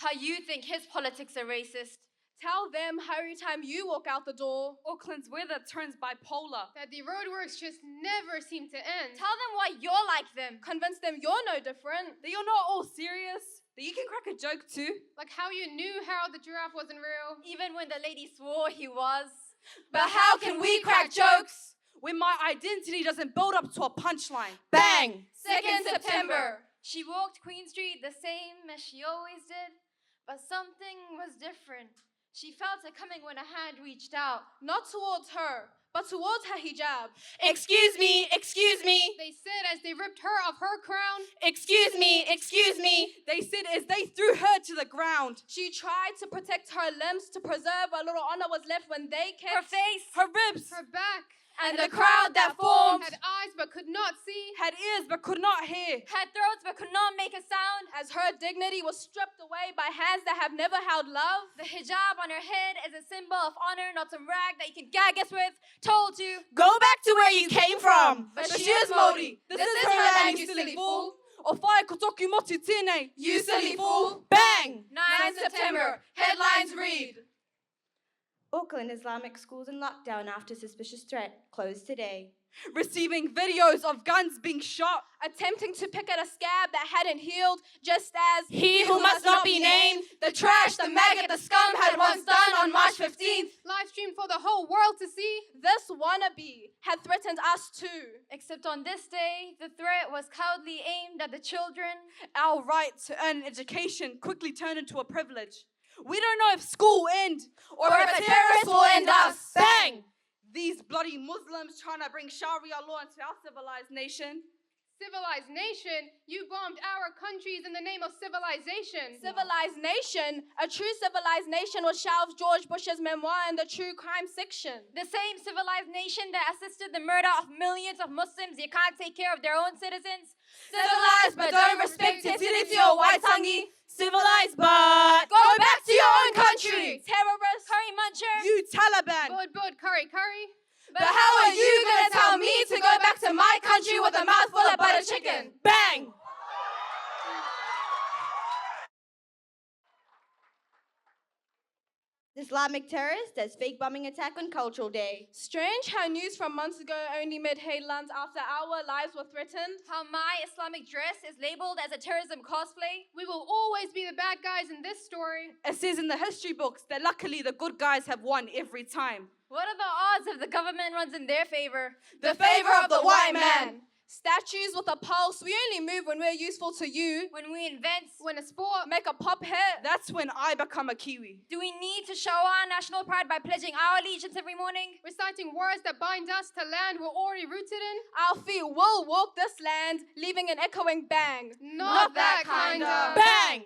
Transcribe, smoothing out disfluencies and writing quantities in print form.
how you think his politics are racist. Tell them how every time you walk out the door, Auckland's weather turns bipolar. That the roadworks just never seem to end. Tell them why you're like them. convince them you're no different. That you're not all serious. That you can crack a joke too. Like how you knew Harold the giraffe wasn't real. Even when the lady swore he was. But how can we crack jokes when my identity doesn't build up to a punchline? Bang! 2nd September. She walked Queen Street the same as she always did, but something was different. She felt it coming when a hand reached out. Not towards her, but towards her hijab. Excuse me, excuse me, They said as they ripped her of her crown. excuse me, excuse me. They said as they threw her to the ground. She tried to protect her limbs to preserve a little honor was left when they Her kept face. Her ribs Her back. and the crowd that formed Had eyes but could not see. had ears but could not hear. Had throats but could not make a sound. as her dignity was stripped away by hands that have never held love. The hijab on her head is a symbol of honor, not some rag that you can gag us with. Told you. Go back to where you came from. But But she she is is Māori. Māori. This is her land, you silly fool. O whae kotoku motu tēnei. You silly fool. Bang! 9 September. Headlines read. Auckland Islamic schools in lockdown after suspicious threat. Closed today. Receiving videos of guns being shot. Attempting to pick at a scab that hadn't healed, just as He who must not be named, the trash, the maggot, the scum had once done on March 15th. Live streamed for the whole world to see. This wannabe had threatened us too. Except on this day, the threat was cowardly aimed at the children. Our right to earn an education quickly turned into a privilege. We don't know if school will end Or if a terrorist will end us. Bang! These bloody Muslims trying to bring Sharia law into our civilized nation. Civilized nation, you bombed our countries in the name of civilization. Civilized nation, a true civilized nation will shelve George Bush's memoir in the true crime section. The same civilized nation that assisted the murder of millions of Muslims you can't take care of their own citizens. Civilized but don't respect Te Tiriti or Waitangi. Civilized but... Go back to your own country, terrorists. Curry muncher. You Taliban. Bod, curry, curry. But how are you gonna tell me to go back to my country with a mouthful of butter chicken? Bang! Islamic terrorist does fake bombing attack on Cultural Day. Strange how news from months ago only made headlines after our lives were threatened. How my Islamic dress is labeled as a terrorism cosplay. We will always be the bad guys in this story. It says in the history books that luckily the good guys have won every time. What are the odds if the government runs in their favor? The favor of the white man. Statues with a pulse, we only move when we're useful to you. When we invent, When a sport, Make a pop hit. That's when I become a Kiwi. do we need to show our national pride by pledging our allegiance every morning? reciting words that bind us to land we're already rooted in. Our feet will walk this land, leaving an echoing bang. Not that kind of. Bang!